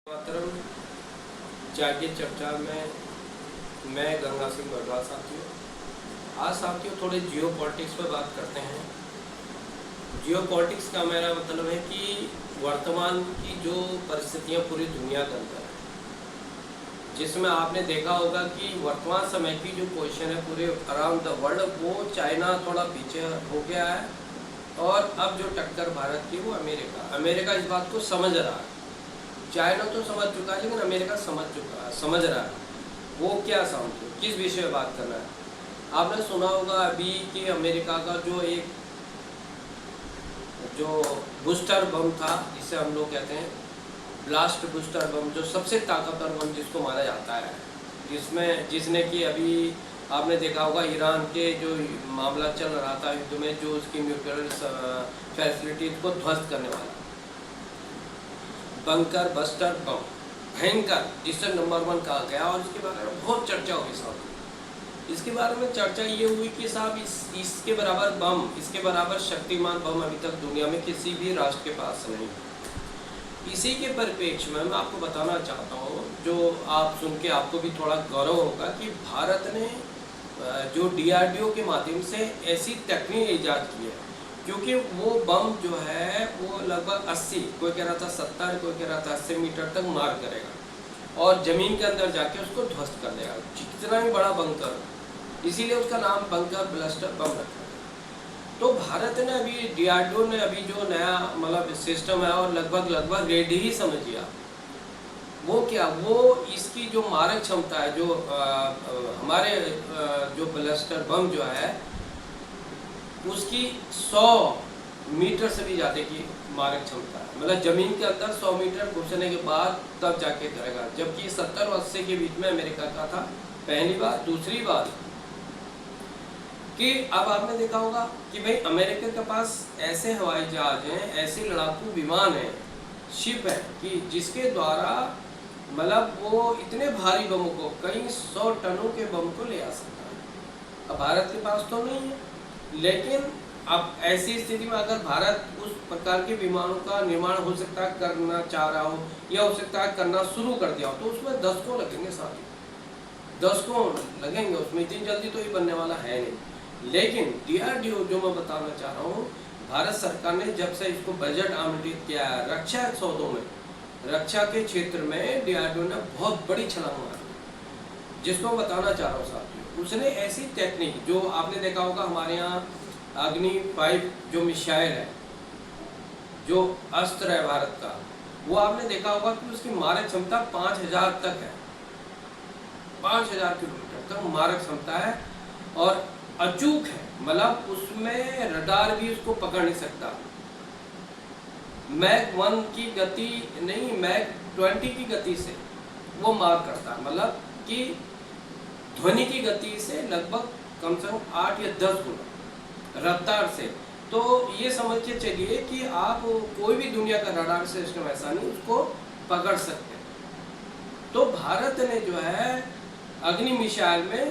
मातरम चाय की चर्चा में मैं गंगा सिंह बरवाल साथियों। आज साथियों थोड़े जियो पॉलिटिक्स पर बात करते हैं। जियो पॉलिटिक्स का मेरा मतलब है कि वर्तमान की जो परिस्थितियां पूरी दुनिया के अंदर है, जिसमें आपने देखा होगा कि वर्तमान समय की जो पोजीशन है पूरे अराउंड द वर्ल्ड, वो चाइना थोड़ा पीछे हो गया है और अब जो टक्कर भारत की वो अमेरिका इस बात को समझ रहा है। चाइना तो समझ चुका है लेकिन अमेरिका समझ रहा है। वो क्या समझो, किस विषय में बात करना है। आपने सुना होगा अभी कि अमेरिका का जो बूस्टर बम था, जिसे हम लोग कहते हैं ब्लास्ट बूस्टर बम, जो सबसे ताकतवर बम जिसको माना जाता है, जिसने कि अभी आपने देखा होगा ईरान के जो मामला चल रहा था युद्ध में, जो उसकी न्यूक्लियर फैसिलिटी को ध्वस्त करने वाला बंकर बस्टर बम, भयंकर, जिसे नंबर 1 कहा गया। और इसके बारे में बहुत चर्चा हुई साहब। इसके बारे में चर्चा ये हुई कि साहब इसके बराबर बम, इसके बराबर शक्तिमान बम अभी तक दुनिया में किसी भी राष्ट्र के पास नहीं। इसी के परिप्रेक्ष्य में मैं आपको बताना चाहता हूँ, जो आप सुन के आपको भी थोड़ा गौरव होगा, कि भारत ने जो DRDO के माध्यम से ऐसी तकनीक ईजाद की है, क्योंकि वो बम जो है वो लगभग 80, कोई कह रहा था 70, कोई कह रहा था 80 मीटर तक मार करेगा और ज़मीन के अंदर जाके उसको ध्वस्त कर देगा, कितना भी बड़ा बंकर। इसीलिए उसका नाम बंकर ब्लास्टर बम रखा है। तो भारत ने अभी DRDO ने अभी जो नया मतलब सिस्टम है और लगभग रेडी ही समझिए आप, वो क्या, वो इसकी जो मारक क्षमता है, जो हमारे जो ब्लास्टर बम जो है उसकी 100 मीटर से भी ज़्यादा की मारक क्षमता है। मतलब ज़मीन के अंदर 100 मीटर घुसने के बाद तब जाके करेगा, जबकि 70 और 80 के बीच में अमेरिका का था। पहली बात। दूसरी बात कि अब आपने देखा होगा कि भाई अमेरिका के पास ऐसे हवाई जहाज हैं, ऐसे लड़ाकू विमान हैं, शिप है, कि जिसके द्वारा मतलब वो इतने भारी बमों को, कई 100 टनों के बम को ले आ सकता है। अब भारत के पास तो नहीं है, लेकिन अब ऐसी स्थिति में अगर भारत उस प्रकार के विमानों का निर्माण हो सकता है करना चाह रहा हो, या हो सकता है करना शुरू कर दिया हो, तो उसमें दशकों लगेंगे साथी, दशकों लगेंगे। उसमें इतनी जल्दी तो ये बनने वाला है नहीं। लेकिन DRDO जो मैं बताना चाह रहा हूँ, भारत सरकार ने जब से इसको बजट आवंटित किया है रक्षा सौदों में, रक्षा के क्षेत्र में DRDO ने बहुत बड़ी छलांग मारी, जिसको मैं बताना चाह रहा हूँ साथियों। उसने ऐसी टेक्निक, जो आपने देखा होगा हमारे यहाँ अग्नि 5 जो मिसाइल है, जो अस्त्र है भारत का, वो आपने देखा होगा कि उसकी मारक क्षमता 5000 तक है, 5000 किलोमीटर तक मारक क्षमता है और अचूक है। मतलब उसमें रडार भी उसको पकड़ नहीं सकता। मैक 1 की गति नहीं, मैक 20 की गति से वो मार करता है, मतलब कि ध्वनि की गति से लगभग कम से कम 8 या 10 गुना रफ्तार से। तो ये समझ के चलिए कि आप कोई भी दुनिया का रडार सिस्टम ऐसा नहीं उसको पकड़ सकते। तो भारत ने जो है अग्नि मिसाइल में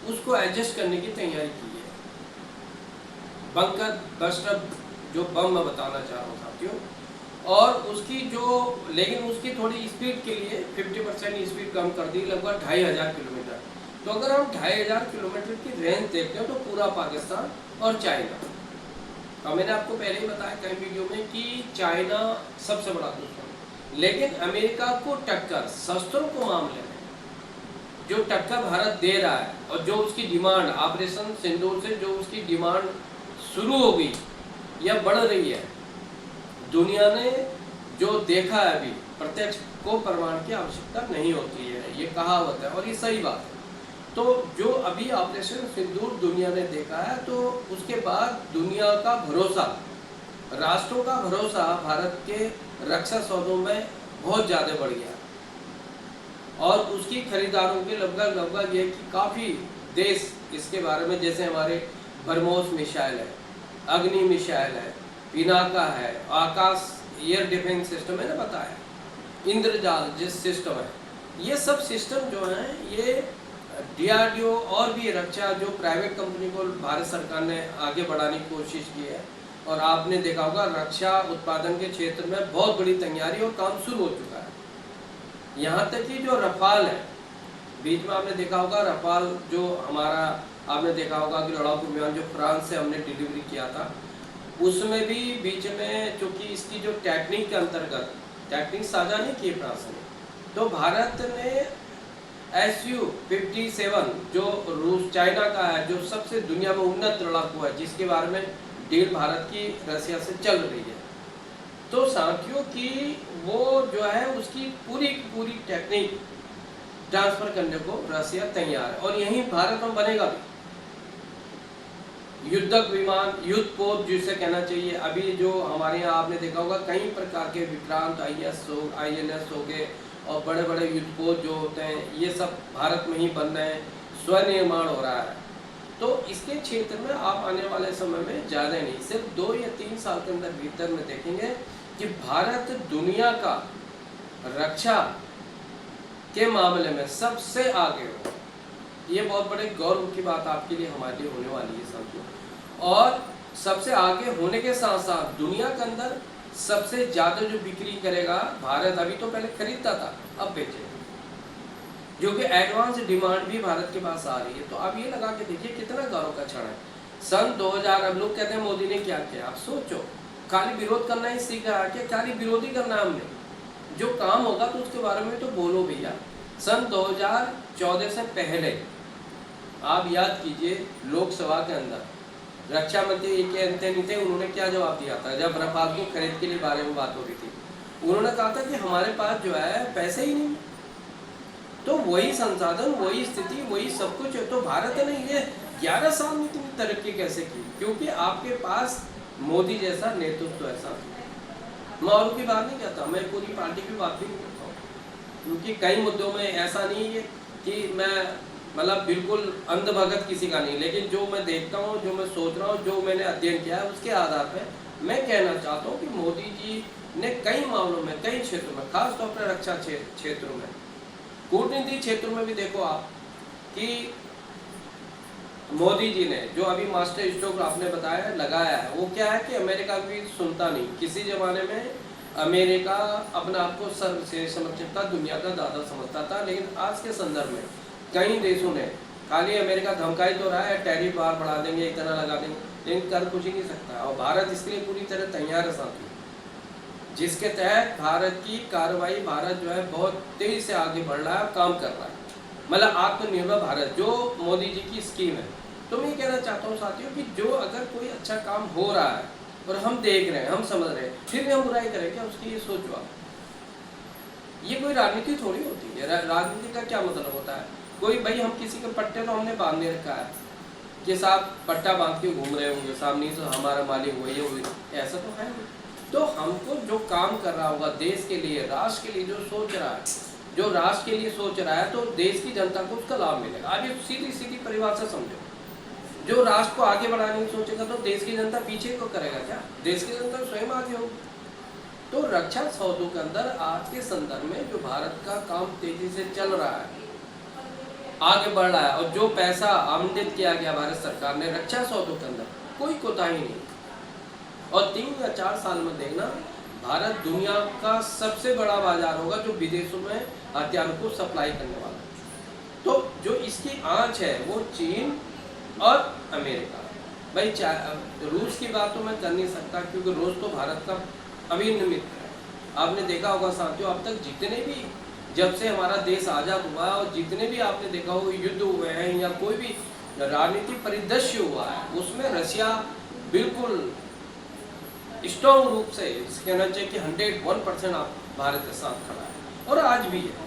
उसको एडजस्ट करने की तैयारी की है। बंकर बस्टर जो बम मैं बताना चाह रहा हूँ साथियों, और उसकी जो, लेकिन उसकी थोड़ी स्पीड के लिए 50% स्पीड कम कर दी, लगभग 2500 किलोमीटर। तो अगर हम 2500 किलोमीटर की रेंज देखते हैं तो पूरा पाकिस्तान और चाइना, और मैंने आपको पहले ही बताया कई वीडियो में कि चाइना सबसे बड़ा दुश्मन, लेकिन अमेरिका को टक्कर शस्त्रों को मामले में जो टक्कर भारत दे रहा है, और जो उसकी डिमांड ऑपरेशन सिंदूर से जो उसकी डिमांड शुरू हो गई या बढ़ रही है, दुनिया ने जो देखा है अभी, प्रत्यक्ष को प्रमाण की आवश्यकता नहीं होती है, ये कहावत है और ये सही बात है। तो जो अभी ऑपरेशन सिंदूर दुनिया ने देखा है, तो उसके बाद दुनिया का भरोसा, राष्ट्रों का भरोसा भारत के रक्षा सौदों में बहुत ज़्यादा बढ़ गया, और उसकी खरीदारों के लगभग ये कि काफ़ी देश इसके बारे में, जैसे हमारे ब्रह्मोस मिसाइल है, अग्नि मिसाइल है, पिनाका है, आकाश एयर डिफेंस सिस्टम है ना बताया, इंद्रजाल जिस सिस्टम है, ये सब सिस्टम जो हैं ये DRDO और भी रक्षा जो प्राइवेट कंपनी को भारत सरकार ने आगे बढ़ाने की कोशिश की है। और आपने देखा होगा रक्षा उत्पादन के क्षेत्र में बहुत बड़ी तैयारी और काम शुरू हो चुका है। यहाँ तक कि जो रफाल है, बीच में आपने देखा होगा रफाल जो हमारा, आपने देखा होगा कि लड़ाकू विमान जो फ्रांस से हमने डिलीवरी किया था, उसमें भी बीच में चूँकि इसकी जो टेक्निक के अंतर्गत टेक्निक साझा नहीं की फ्रांस ने, तो भारत ने Su-57 जो रूस चाइना का है, जो सबसे दुनिया में उन्नत लड़ाकू है, जिसके बारे में डील भारत की रशिया से चल रही है, तो साथियों की वो जो है उसकी पूरी की पूरी टेक्निक ट्रांसफर करने को रशिया तैयार है, और यही भारत में बनेगा भी। युद्धक विमान, युद्ध पोत जिसे कहना चाहिए, अभी जो हमारे यहाँ आपने देखा होगा कई प्रकार के विक्रांत INS हो गए, और बड़े बड़े युद्ध पोत जो होते हैं, ये सब भारत में ही बन रहे हैं, स्वनिर्माण हो रहा है। तो इसके क्षेत्र में आप आने वाले समय में ज़्यादा नहीं, सिर्फ 2 या 3 साल के अंदर भीतर में देखेंगे कि भारत दुनिया का रक्षा के मामले में सबसे आगे हो। ये बहुत बड़े गौरव की बात आपके लिए, हमारे लिए होने वाली है साथियों। और सबसे आगे होने के साथ साथ दुनिया के अंदर सबसे ज़्यादा जो बिक्री करेगा भारत, अभी तो पहले खरीदता था, अब बेचेगा, जो कि एडवांस डिमांड भी भारत के पास आ रही है। तो आप ये लगा के देखिए कितना गौरव का क्षण है। सन 2000, अब लोग कहते हैं मोदी ने क्या किया, आप सोचो, खाली विरोध करना ही सीख रहा है क्या? खाली विरोधी करना हमने, जो काम होगा तो उसके बारे में तो बोलो भैया। सन 2014 से पहले आप याद कीजिए, लोकसभा के अंदर रक्षा मंत्री AK एंथनी थे, उन्होंने क्या जवाब दिया था जब रफाल को खरीद के लिए बारे में बात हो रही थी? उन्होंने कहा था कि हमारे पास जो है पैसे ही नहीं। तो वही संसाधन, वही स्थिति, वही सब कुछ है, तो भारत ने ये 11 साल में इतनी तरक्की कैसे की? क्योंकि आपके पास मोदी जैसा नेतृत्व ऐसा। मैं और की बात नहीं कहता, मैं पूरी पार्टी की बात भी नहीं करता हूँ, क्योंकि कई मुद्दों में ऐसा नहीं है कि मैं मतलब बिल्कुल अंधभगत किसी का नहीं, लेकिन जो मैं देखता हूँ, जो मैं सोच रहा हूँ, जो मैंने अध्ययन किया है, उसके आधार पर मैं कहना चाहता हूँ कि मोदी जी ने कई मामलों में, कई क्षेत्रों में, खासतौर पर रक्षा क्षेत्रों में, कूटनीति क्षेत्र में भी देखो आप कि मोदी जी ने जो अभी मास्टर स्ट्रोक आपने बताया लगाया है, वो क्या है कि अमेरिका भी सुनता नहीं। किसी जमाने में अमेरिका अपने आप को सर्वश्रेष्ठ समझता, दुनिया का दादा समझता था, लेकिन आज के संदर्भ में कई देशों ने, खाली अमेरिका धमकाई तो रहा है, टैरिफ बार बढ़ा देंगे, इतना लगा देंगे, लेकिन कर कुछ ही नहीं सकता। और भारत इसके लिए पूरी तरह तैयार है साथियों, जिसके तहत भारत की कार्रवाई, भारत जो है बहुत तेजी से आगे बढ़ रहा है, काम कर रहा है, मतलब आत्मनिर्भर भारत जो मोदी जी की स्कीम है। तो मैं ये कहना चाहता हूँ साथियों कि जो अगर कोई अच्छा काम हो रहा है और हम देख रहे हैं, हम समझ रहे हैं, फिर भी हम बुराई करें क्या? उसकी ये सोचो आप। ये कोई राजनीति थोड़ी होती है। राजनीति का क्या मतलब होता है? कोई भाई, हम किसी के पट्टे तो हमने बांधने रखा है कि साहब पट्टा बांध के घूम रहे होंगे सामने, तो हमारा मालिक वही है, ऐसा तो है नहीं। तो हमको जो काम कर रहा होगा देश के लिए, राष्ट्र के लिए जो सोच रहा है, जो राष्ट्र के लिए सोच रहा है, तो देश की जनता को उसका लाभ मिलेगा। आप ये सीधी सीधी परिभाषा समझो, जो राष्ट्र को आगे बढ़ाने की सोचेगा तो देश की जनता पीछे को करेगा क्या? देश की जनता स्वयं आगे होगी। तो रक्षा सौदों के अंदर आज के संदर्भ में जो भारत का काम तेजी से चल रहा है, आगे बढ़ रहा है, और जो पैसा आवंटित किया गया भारत सरकार ने रक्षा सौदों के अंदर, कोई कोताही नहीं। और 3 या 4 साल में देखना, भारत दुनिया का सबसे बड़ा बाजार होगा जो विदेशों में हथियारों को सप्लाई करने वाला है। तो जो इसकी आंच है वो चीन और अमेरिका। भाई रूस की बात तो मैं कर नहीं सकता, क्योंकि रूस तो भारत का अभिन्न मित्र है। आपने देखा होगा साथियों, अब तक जितने भी, जब से हमारा देश आज़ाद हुआ है, और जितने भी आपने देखा हो युद्ध हुए हैं या कोई भी राजनीतिक परिदृश्य हुआ है, उसमें रशिया बिल्कुल स्ट्रॉन्ग रूप से कहना चाहिए कि 101% आप भारत के साथ खड़ा है, और आज भी है।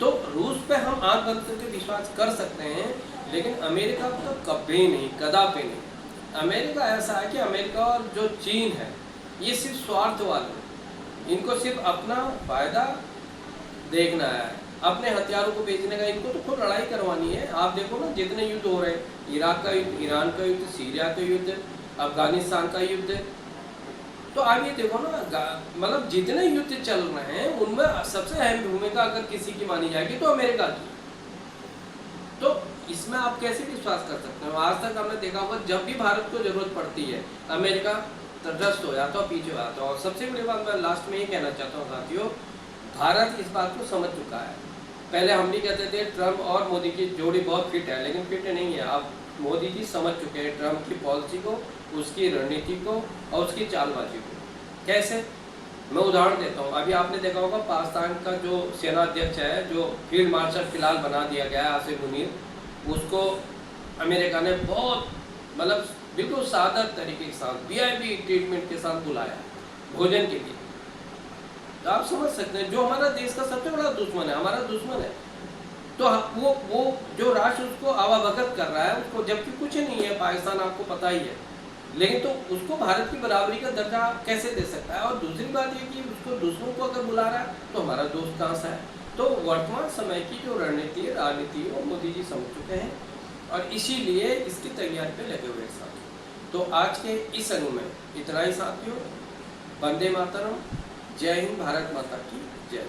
तो रूस पे हम आंख बंद करके विश्वास कर सकते हैं, लेकिन अमेरिका तो कभी नहीं, कदापि नहीं। अमेरिका ऐसा है कि अमेरिका और जो चीन है, ये सिर्फ स्वार्थ वाले हैं, इनको सिर्फ अपना फायदा देखना है, अपने हथियारों को बेचने का, इनको तो खुद लड़ाई करवानी है। आप देखो ना जितने युद्ध हो रहे हैं, इराक का युद्ध, ईरान का युद्ध, सीरिया का युद्ध, अफगानिस्तान का युद्ध, तो आप ये देखो ना, मतलब जितने युद्ध चल रहे हैं उनमें सबसे अहम भूमिका अगर किसी की मानी जाएगी तो अमेरिका की। तो इसमें आप कैसे विश्वास कर सकते हो? आज तक हमने देखा होगा जब भी भारत को जरूरत पड़ती है, अमेरिका तटस्थ हो जाता है, पीछे हो जाता है। और सबसे बड़ी बात मैं लास्ट में ये कहना चाहता हूँ साथियों भारत इस बात को समझ चुका है। पहले हम भी कहते थे ट्रम्प और मोदी की जोड़ी बहुत फिट है, लेकिन फिट नहीं है। अब मोदी जी समझ चुके हैं ट्रम्प की पॉलिसी को, उसकी रणनीति को और उसकी चालबाजी को। कैसे? मैं उदाहरण देता हूँ। अभी आपने देखा होगा पाकिस्तान का जो सेनाध्यक्ष है, जो फील्ड मार्शल फिलहाल बना दिया गया है आसिफ मुनीर, उसको अमेरिका ने बहुत मतलब बिल्कुल सादा तरीके के साथ वीआईपी ट्रीटमेंट के साथ बुलाया भोजन के लिए। तो आप समझ सकते हैं जो हमारा देश का सबसे बड़ा दुश्मन है, हमारा दुश्मन है, तो वो जो राष्ट्र उसको आवाभगत कर रहा है उसको, जबकि कुछ नहीं है पाकिस्तान, आपको पता ही है, लेकिन तो उसको भारत की बराबरी का दर्जा कैसे दे सकता है? और दूसरी बात ये कि उसको दुश्मन को अगर बुला रहा है तो हमारा दोस्त कहाँ से है? तो वर्तमान समय की जो रणनीति है, राजनीति है, वो मोदी जी समझ चुके हैं और इसीलिए इसकी तैयारी पे लगे हुए साथियों। तो आज के इस अणु में इतना ही साथियों। वंदे मातरम। जय हिंद। भारत माता की जय।